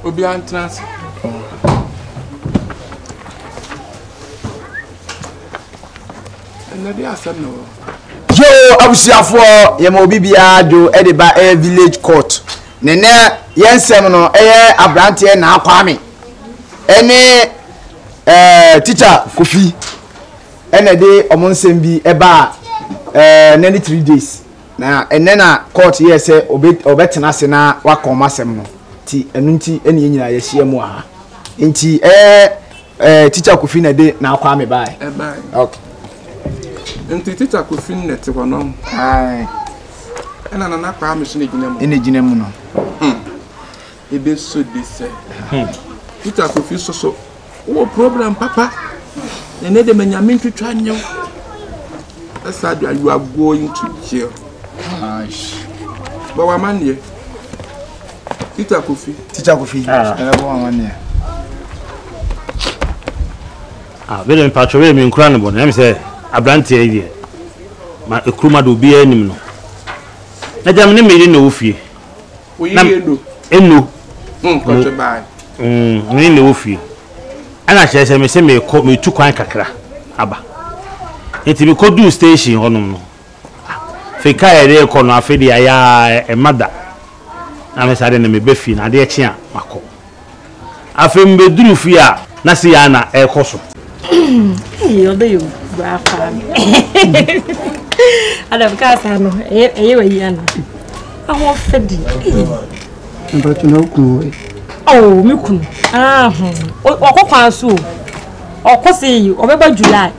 Obi entrance. And the asem no. Yo, abusiafo ye ma obi bia do e de ba village court. Nene yensem no abrante na akwame. Ene teacher Kofi. Ene de omonsem bi e ba 93 days. Na ene na court ye say obetena se na wakomasem no. Ti enu nti ene nyina ye hia mu aha. Nti teacher Kofi na de na akwame bai. Okay. Nti teacher Kofi net wono. Ai. Ena na kwa mission ejina mu. Ene ejina mu no. Ebe so de say. Teacher Kofi so wo problem papa. Ene de manyame ntwetwa nyew. Esa do you are going to jail. Aish. But wa man ye. Teacher Kofi. Wa man ye. Vele mpacho we mi nkura ne bo na me say abrante e ma ekruma do bi anim no na jam ne meri na ofie wo yi eno ko bai ni na ofie ana chese me se me tu kwan kakra aba enti me ko do station honum no fe ka ere ko no afedi aya e mada na me sare na me be fi na de echi a mako afi mbe duru fi a na se ya na e koso yo de yo ba fa Adam casa no we yana aho fedi Mbato na ku oh mi kunu okokwa so okosi yi obeba July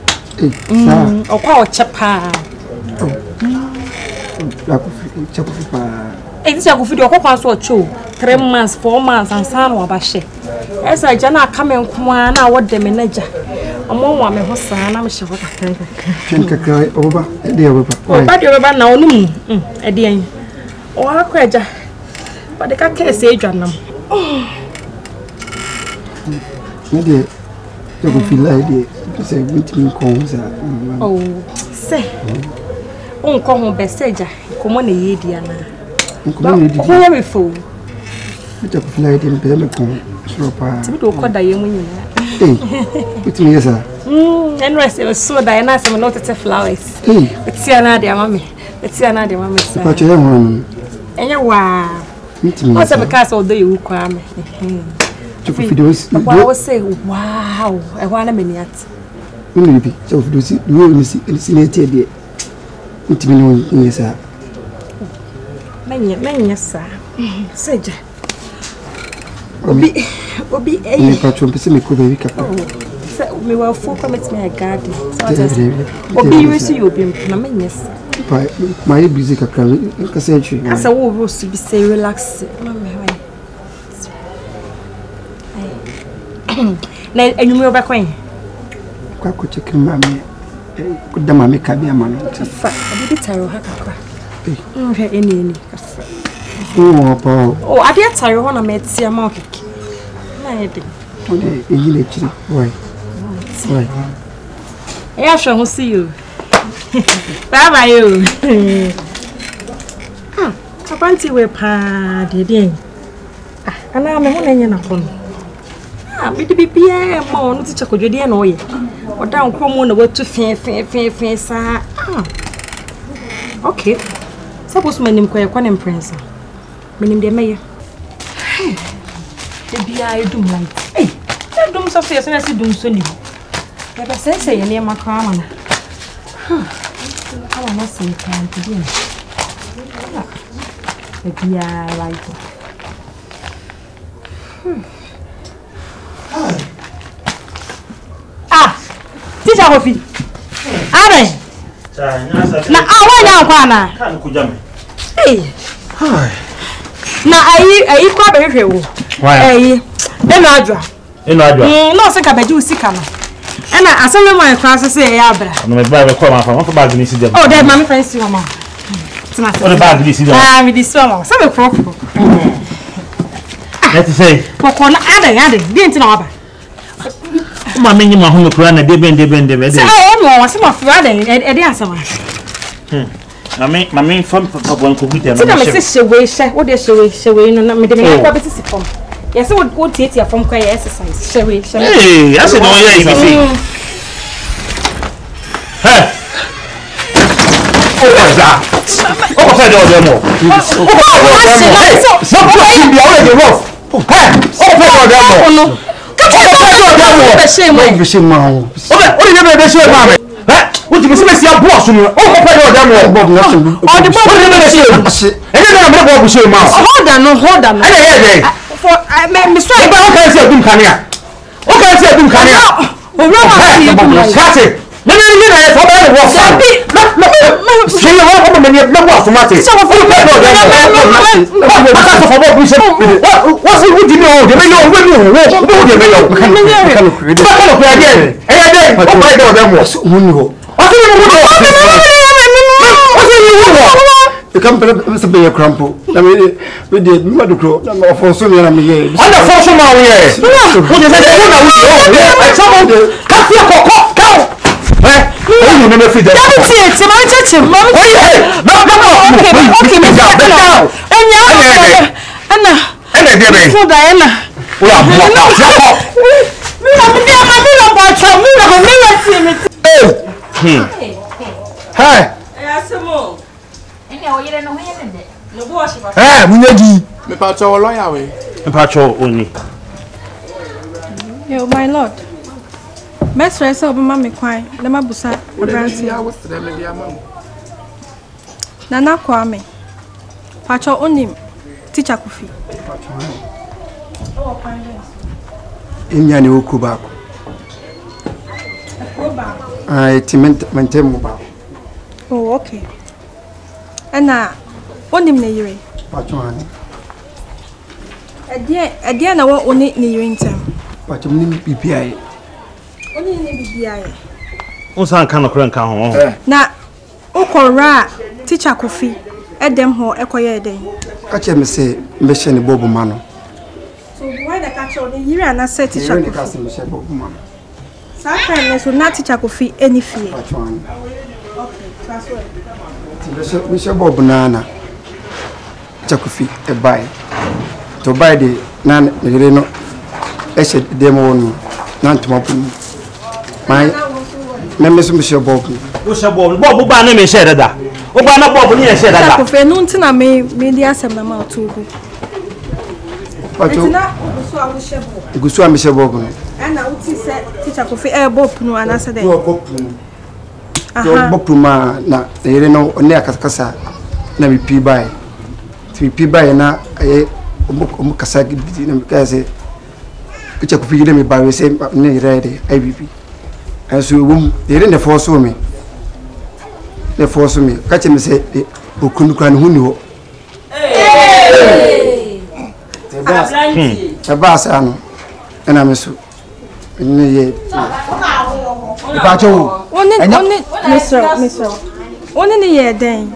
okwa o chepa la ku chepa pa This is good. Okokwa so ocho 3 months 4 months and san wa ba she esa jana aka me nko na wo de manager omo me ho san na me hye ho kakran kakran oba de oba na onum e de en o akwa eja ba de ka kese edwanam me de to go feel like de say with me comes oh say onko ho beseja komo na ye dia na nko me di ko me fo me to feel like de me ko so pa ti do ko da ye mu nyina with me yes and rest so da na some not to flowers it's na de mama sa pa che ho enya wa with me what's because of the you kwa me to videos I was say wow I want a minute maybe so videos you will see later there with me no yes menya sa seja obi me pa chompe se me ko baby kapa me wa full commit me a garden so obi you see you obi na menya sa pa my busy kaka ka say chi asa wo ro su bi say relax na enyume obekwen kwa ko check mama ko da mama ka bi amano fa obi taro hakakwa nhe eni kafa oh ade taro ho na metia ma okeke na yede eyi le chiri why I shall who see you. Bye bye you. Abanti we pa de ana me ho na nya na kono me de bibia ma onu ti chakodwede na oye oda nkromo na watu fe sa okay suppose manim kwa na prince manim de meye de bia edum like edum so fe so na si dum so ni e be say ye ne makra ma na awa na se kan ti de bia like Teacher Kofi. Amen. Na awanya kwa na. Kan kujame. Eh. Na ayi kwa be hwehwe wo. Eh. Eno adwa. No se ka beji usika no. Ena aseme mo kwa so se ya abra. No me ba be kwa ma fa. Mo fa bag ni si dem. Oh, that mama fancy mama. Tina. What bag ni si dem? Me di so mama. Sabe profo. Let's say. Pokona ade. Di nti na waba. Ma menyi ma hono kura na de ben. Say I mo wase ma fura de de asama. Ma men fam papa bon ko gute na me se shewe she wo de shewe no na me de me kwa betisi pom. Yes, what theatre from quite exercise. Shall we? Hey, I said, no, yeah, you see. Hey! What was that? What was that? What you see, Messi, boss, oh, hold on. For I may be sorry, but okay, say Dum Kania. Okay, say Dum Kania. Oh, that's it. No, for better was. See you want to make no was to Matty. So for what's it with you know? The mayor will you come to be a crumple. I mean, we did mother crow, number for so many years. Under for some years. What is it? Someone cut your cock. You never feed them. It's my church. No. Okay, Yo, my lord. Best dress of mammy quine, the Mabusa, Nana Kwame. Pacho onim, teacher Kofi. In Yanni Okubako. I maintain mobile. Oh, okay. And now, onim near. Pachuani. A dear, I won't only near in time. Pachuani PPI. Only in the BI. What's on kind of crank on? Now, Okora, teacher Kofi, at them who acquire day. Catch me say, Mission Bobo Mano. So, why the catch on the year and I said teacher Bobo Mano. Sometimes will not teacher Kofi any fear. Okay, Michelle Bob Banana. Chakufi, a buy. To buy the Nan Reno, I said, demo, not to my members, Michelle Bob. Bob Banner may share that. Obana Bob near said that. For nothing, I may the answer amount to go. But you Gusua Michelle Bob. And I would say, teacher Kofi, Bob, no, and answer them. Bopuma na Reno, on their Cascasa, never P by. P by na a Mukasaki because which I could figure me by the same ready IBP. As you womb, they didn't force me. They force me. Catch him say, who couldn't cry who knew. A bass, and I'm a soup. Only the year then.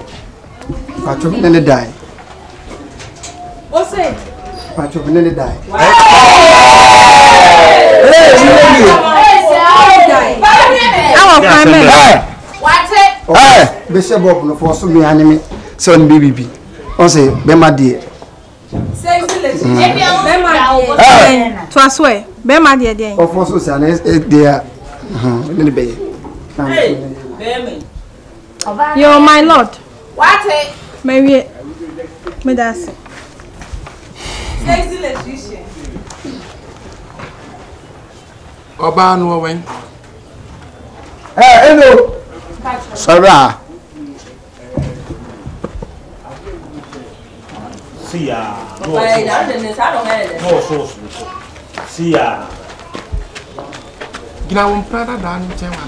Patrick, then they die. What's it? Patrick, then they die. Bishop Bob no force me enemy son BBB. On say Bema dear. To a swear, Bema dear day. Of force us and dear. In the bay. You're my lord. What? Maybe Medas. Oba no wen. Hello. Sarah. See ya. No, so. See ya. Gina won prada dan chewa.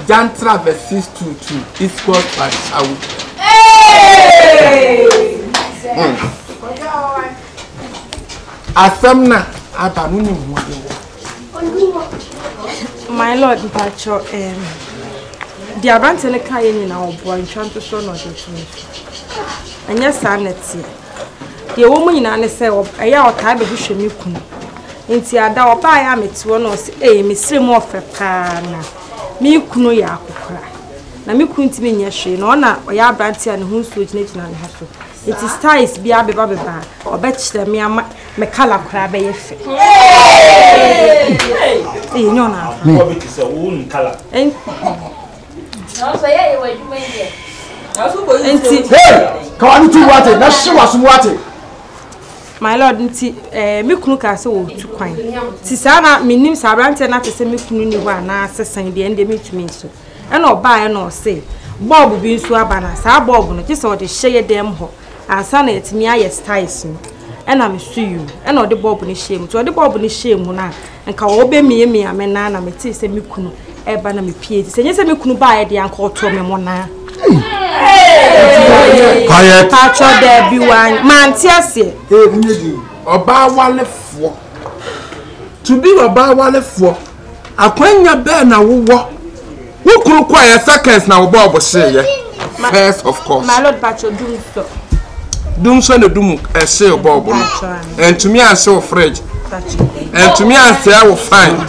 Jan Traverse 622 is called by Shawu. Hey! Asamna abanu ni mo. My lord Pacho the abante ne kai ni na obo ntwanto so no detumi anya saneti de wo mu nyina ne se eya otaa be hwehwe mi kunu nti ada oba ya metiwo no se mesire mu ofepa na mi kunu ya akokora na mi kunu ntimi nya hwe na ona oya abante a ne hu nsuo gina ne haso It is ties be a baby or bet me a color crab a fe. You know now. What is a wound color? And hey, come on to water. Now she was water. my lord, me kunu ka se wo tu kwan. Ti sa na minim sa brante na te se me kunu ni ho ana sesan de ende me tumi so. E na oba e na o se bob bi nsu aba na sa bob no ti se o de hye dem ho. Ansa na etimi aye styles no. E na me su yu. E na o de bob ni hye mu. To o de bob ni hye mu na nka wo be me ame na me ti se me kunu e ba na me pie. Ti se nye se me kunu ba e de anka o to me mo na. Quiet. Pacho there be one man tiase. Oba wale fo. To be oba wale fo. Akwanya be na wo. Wo kuru kwa seconds na wo bo say. First of course. My lord Pacho dum so. Dum so na dum e say obo. And to me I say fridge. And to me I say wo fine.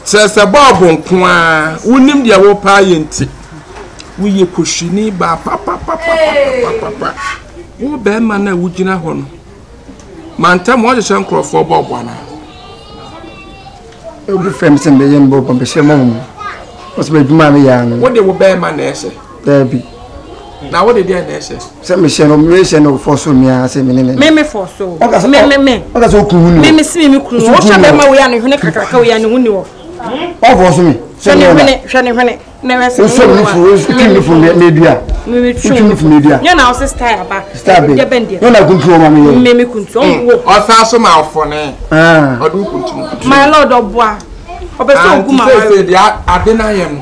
Says a bob nko a wonim dia wo pa yenti. We ye kushini ba papa. Wo be ma na wugina ho no. Manta mo je shan crofo bobo na. E bu fem se be yen bobo be shemo. What's be duma me ya no. Wo de wo be ma na ehye. There be. Na wo de dia na ehye. Se me she no for so me a se me ne. Me for so. Me. Oga so ku hunu. Me si me kunu. Wo hwe be ma we ya no hwene kakaka we ya no huni wo. O for so me. Hwene. Never say. So me for media. Me for media. You na o se style ba. Style be. No na kuntu o ma me. Me kuntu. O sa so ma ofo ne. Odu kuntu. My lord Oboa. Obeso oguma. Say dia adena yem.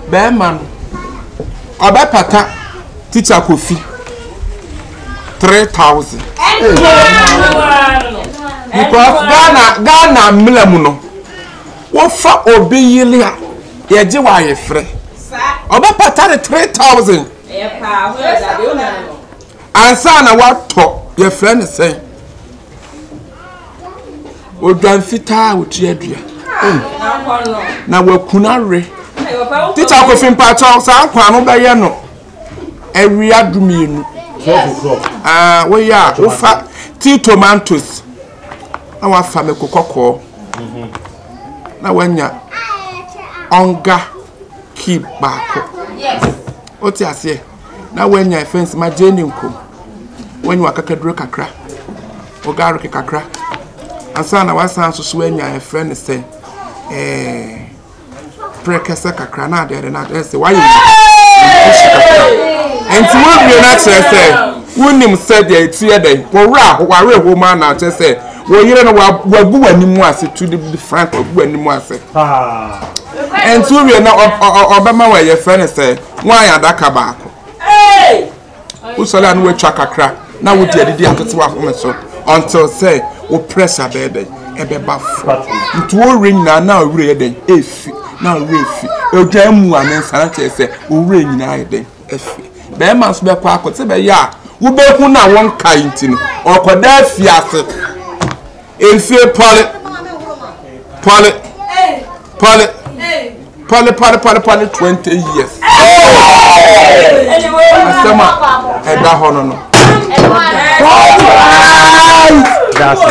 Be man. Oba pata teacher Kofi 3,000. Because Ghana mlemu no. Wo fa obi yili a ye je wa ye frɛ. Oba pata 3,000. Pa, where da be una no. Ansa na wato ye frɛ ne sɛn. Odwan fita wotu adua. Na wakuna re. Teacher Kofi mpacho sa kwa no be ye no. Ewi adumienu. We ya wo fa tea tomatoes. Na wa fa me kokoko. Na wanya onga keep back. Yes. Oti ase. Na wanya fence ma jeni nko. Wanya wakakaduro kakra. Ogaro ke kakra. Ansa na wasan so wanya e friend say prekesa kakra na de na say why you enti wo bi na chere say wonim said dey tie dey wo ware ho ma na chere say wo yire no wagu wani mu ase to the front wagu wani mu ase enti wo bi na obama wa ye friend say wan ya daka baako usole anu watwa kakra na wo di adidi aketewa ho so until say wo pressure bebe ebeba fo nti wo ring na owure den efi na refi odwa mu anensa na chese owure nyina eden efi be ma so be kwa akote be ya wo be hu na won kai nti no okoda afi ase efie pole 20 years asema eda hono no that's it.